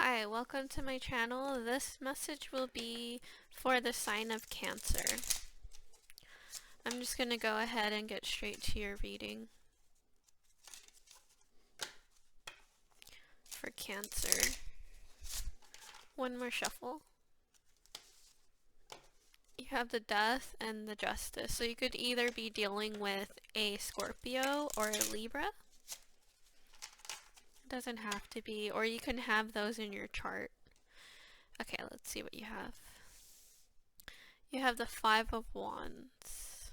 Hi, welcome to my channel. This message will be for the sign of Cancer. I'm just going to go ahead and get straight to your reading for Cancer. One more shuffle. You have the Death and the Justice. So you could either be dealing with a Scorpio or a Libra. It doesn't have to be, or you can have those in your chart. Okay, let's see what you have. You have the Five of Wands.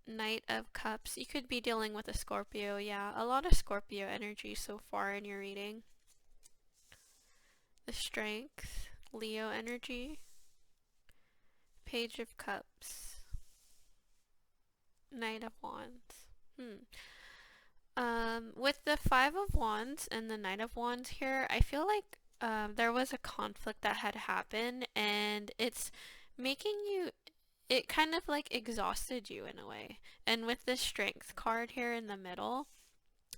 Knight of Cups. You could be dealing with a Scorpio, yeah. A lot of Scorpio energy so far in your reading. The Strength. Leo energy. Page of Cups. Knight of Wands. With the Five of Wands and the Knight of Wands here, I feel like there was a conflict that had happened, and it's making you, it kind of like exhausted you in a way. And with the Strength card here in the middle,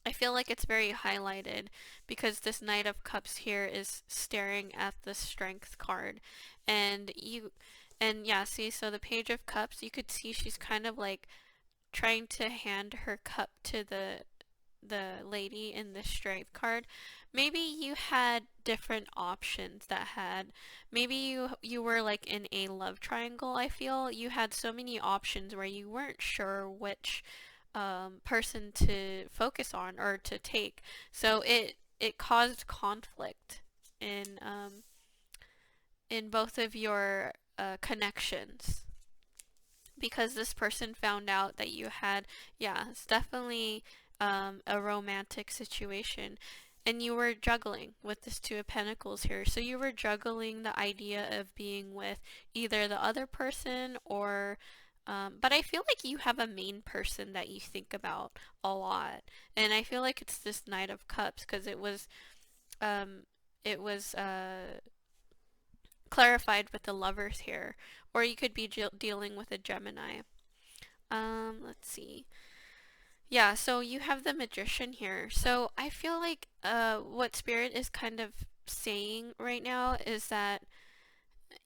I feel like it's very highlighted because this Knight of Cups here is staring at the Strength card, and yeah, see, so the Page of Cups, you could see she's kind of like trying to hand her cup to the lady in the Strength card. Maybe you had different options that had, maybe you were like in a love triangle. I feel you had so many options where you weren't sure which person to focus on or to take. So it caused conflict in both of your connections, because this person found out that you had, yeah, it's definitely a romantic situation, and you were juggling with this Two of Pentacles here. So you were juggling the idea of being with either the other person or but I feel like you have a main person that you think about a lot, and I feel like it's this Knight of Cups because um, it was clarified with the Lovers here, or you could be dealing with a Gemini. Let's see. Yeah, so you have the Magician here. So I feel like what Spirit is kind of saying right now is that,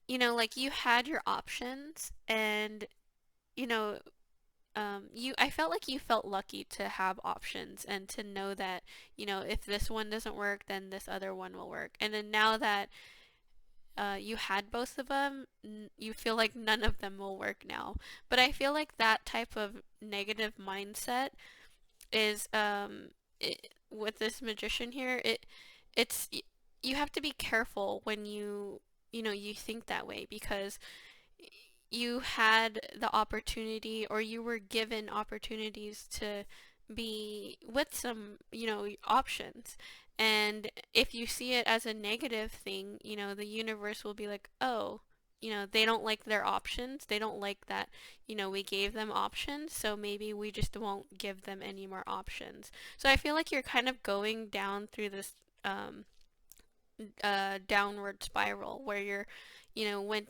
you know, like you had your options, and you know, I felt like you felt lucky to have options and to know that, you know, if this one doesn't work, then this other one will work. And then now that you had both of them, you feel like none of them will work now. But I feel like that type of negative mindset is with this Magician here, it's you have to be careful when you know you think that way, because you had the opportunity, or you were given opportunities to be with some, you know, options. And if you see it as a negative thing, you know, the universe will be like, oh, you know, they don't like their options. They don't like that, you know, we gave them options, so maybe we just won't give them any more options. So I feel like you're kind of going down through this downward spiral where you're, you know, when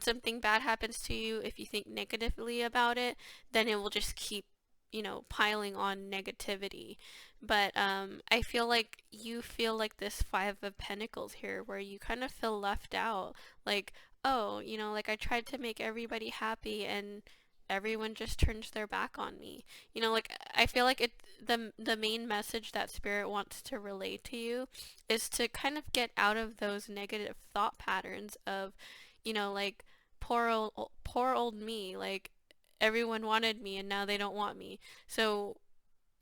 something bad happens to you, if you think negatively about it, then it will just keep, you know, piling on negativity. But I feel like you feel like this Five of Pentacles here, where you kind of feel left out, like, oh, you know, like I tried to make everybody happy and everyone just turns their back on me. You know, like I feel like the main message that Spirit wants to relay to you is to kind of get out of those negative thought patterns of, you know, like poor old me, like everyone wanted me and now they don't want me. So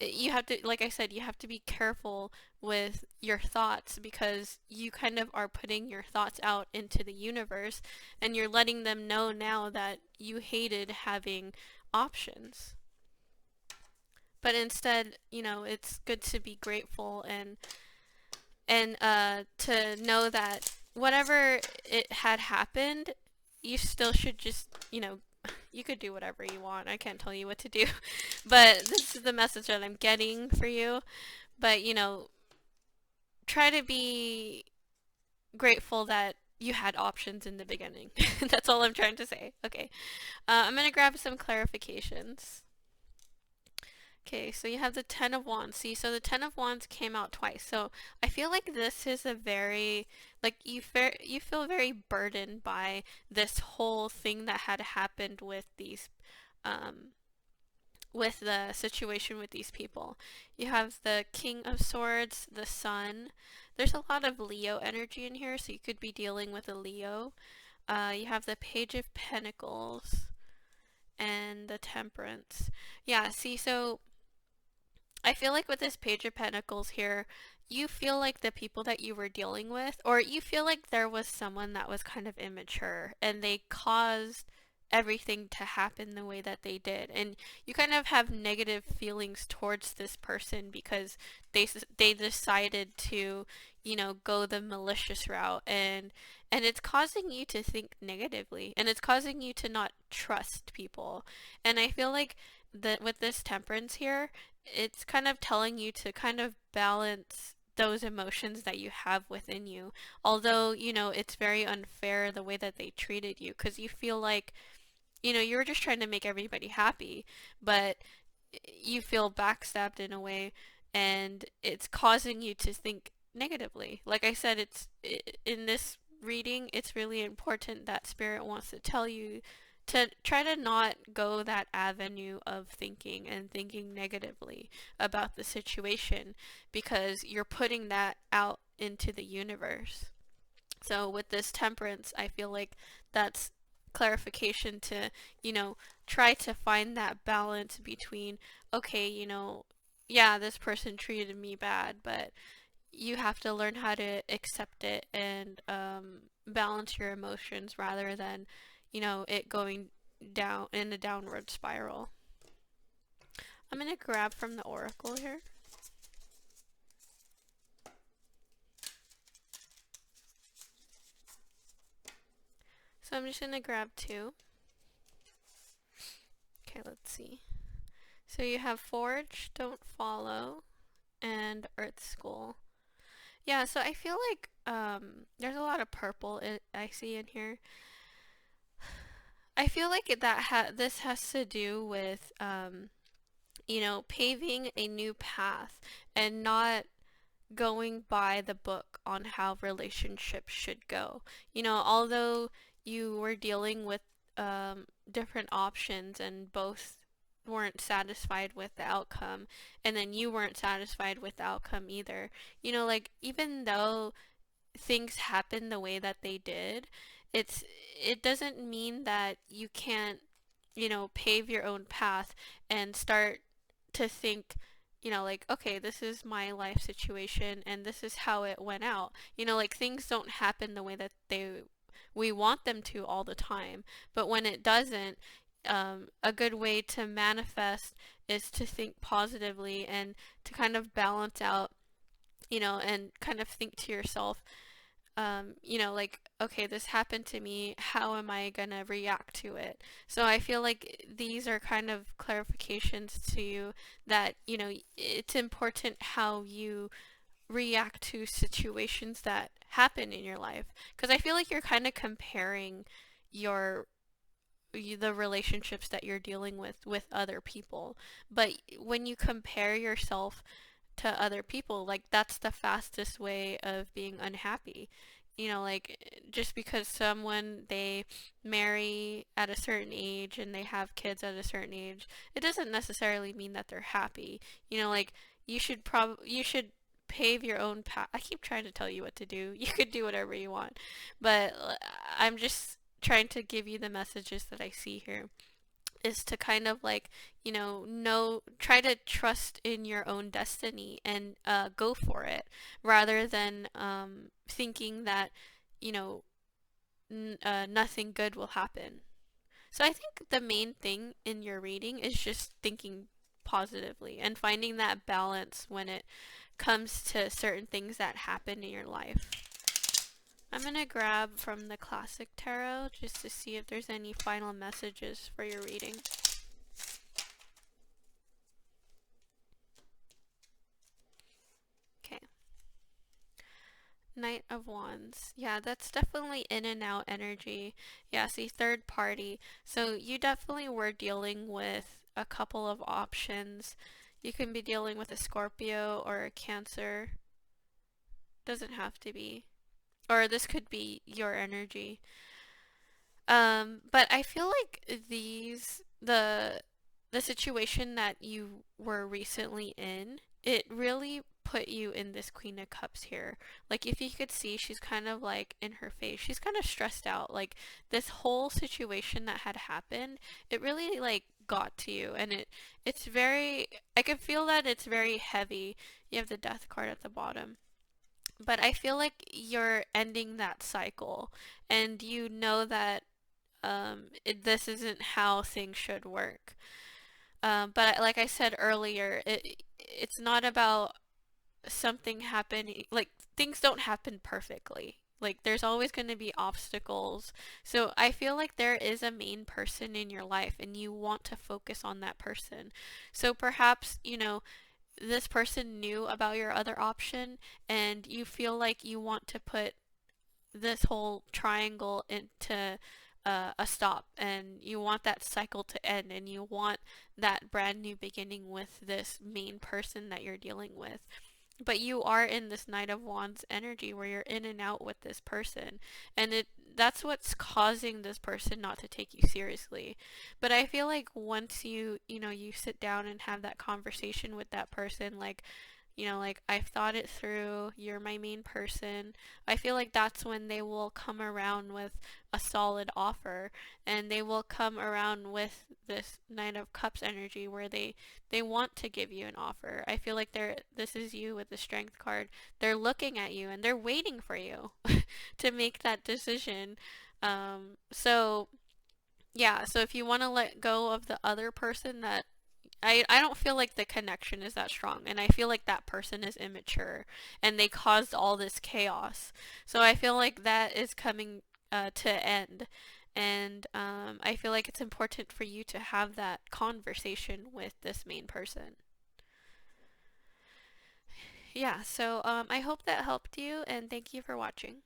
you have to, like I said, you have to be careful with your thoughts, because you kind of are putting your thoughts out into the universe, and you're letting them know now that you hated having options. But instead, you know, it's good to be grateful and to know that whatever it had happened, you still should just, you know, you could do whatever you want. I can't tell you what to do. But this is the message that I'm getting for you. But, you know, try to be grateful that you had options in the beginning. That's all I'm trying to say. Okay. I'm going to grab some clarifications. Okay, so you have the Ten of Wands. See, so the Ten of Wands came out twice. So I feel like this is a very, like, you feel very burdened by this whole thing that had happened with these, um, with the situation with these people. You have the King of Swords, the Sun. There's a lot of Leo energy in here, so you could be dealing with a Leo. You have the Page of Pentacles and the Temperance. Yeah, see, so I feel like with this Page of Pentacles here, you feel like the people that you were dealing with, or you feel like there was someone that was kind of immature and they caused everything to happen the way that they did. And you kind of have negative feelings towards this person because they decided to, go the malicious route, and it's causing you to think negatively, and it's causing you to not trust people. And I feel like that with this Temperance here, it's kind of telling you to kind of balance those emotions that you have within you. Although, it's very unfair the way that they treated you, because you feel like, you were just trying to make everybody happy, but you feel backstabbed in a way, and it's causing you to think negatively. Like I said, in this reading, it's really important that Spirit wants to tell you to try to not go that avenue of thinking and thinking negatively about the situation, because you're putting that out into the universe. So with this Temperance, I feel like that's clarification to, try to find that balance between, okay, yeah, this person treated me bad, but you have to learn how to accept it and balance your emotions rather than, it going down in a downward spiral. I'm going to grab from the Oracle here. So I'm just going to grab two. Okay, let's see. So you have Forge, Don't Follow, and Earth School. Yeah, so I feel like there's a lot of purple I see in here. I feel like this has to do with paving a new path and not going by the book on how relationships should go. Although you were dealing with different options and both weren't satisfied with the outcome, and then you weren't satisfied with the outcome either. Like, even though things happen the way that they did, it doesn't mean that you can't, pave your own path and start to think, like, okay, this is my life situation and this is how it went out. Like, things don't happen the way that we want them to all the time. But when it doesn't, a good way to manifest is to think positively and to kind of balance out, and kind of think to yourself, like, okay, this happened to me, how am I gonna react to it? So I feel like these are kind of clarifications to you that, it's important how you react to situations that happen in your life. Because I feel like you're kind of comparing your the relationships that you're dealing with other people. But when you compare yourself to other people, like, that's the fastest way of being unhappy. Like, just because someone, they marry at a certain age and they have kids at a certain age, it doesn't necessarily mean that they're happy. Like, you should pave your own path. I keep trying to tell you what to do. You could do whatever you want, but I'm just trying to give you the messages that I see here, is to kind of, like, try to trust in your own destiny and go for it, rather than thinking that, you know, nothing good will happen. So I think the main thing in your reading is just thinking positively and finding that balance when it comes to certain things that happen in your life. I'm going to grab from the Classic Tarot just to see if there's any final messages for your reading. Okay. Knight of Wands. Yeah, that's definitely in and out energy. Yeah, see, third party. So you definitely were dealing with a couple of options. You can be dealing with a Scorpio or a Cancer. Doesn't have to be. Or this could be your energy. But I feel like the situation that you were recently in, it really put you in this Queen of Cups here. Like if you could see, she's kind of like in her face. She's kind of stressed out. Like this whole situation that had happened, it really like got to you, and it's very, I can feel that it's very heavy. You have the Death card at the bottom. But I feel like you're ending that cycle, and you know that this isn't how things should work. But like I said earlier, it's not about something happening. Like things don't happen perfectly. Like there's always going to be obstacles. So I feel like there is a main person in your life, and you want to focus on that person. So perhaps, this person knew about your other option, and you feel like you want to put this whole triangle into a stop, and you want that cycle to end, and you want that brand new beginning with this main person that you're dealing with. But you are in this Knight of Wands energy where you're in and out with this person, and that's what's causing this person not to take you seriously. But I feel like once you sit down and have that conversation with that person, like, like, I've thought it through, you're my main person. I feel like that's when they will come around with a solid offer, and they will come around with this Knight of Cups energy where they want to give you an offer. I feel like this is you with the Strength card. They're looking at you and they're waiting for you to make that decision. So yeah, so if you want to let go of the other person, that I don't feel like the connection is that strong, and I feel like that person is immature and they caused all this chaos. So I feel like that is coming to end, and I feel like it's important for you to have that conversation with this main person. Yeah, so I hope that helped you, and thank you for watching.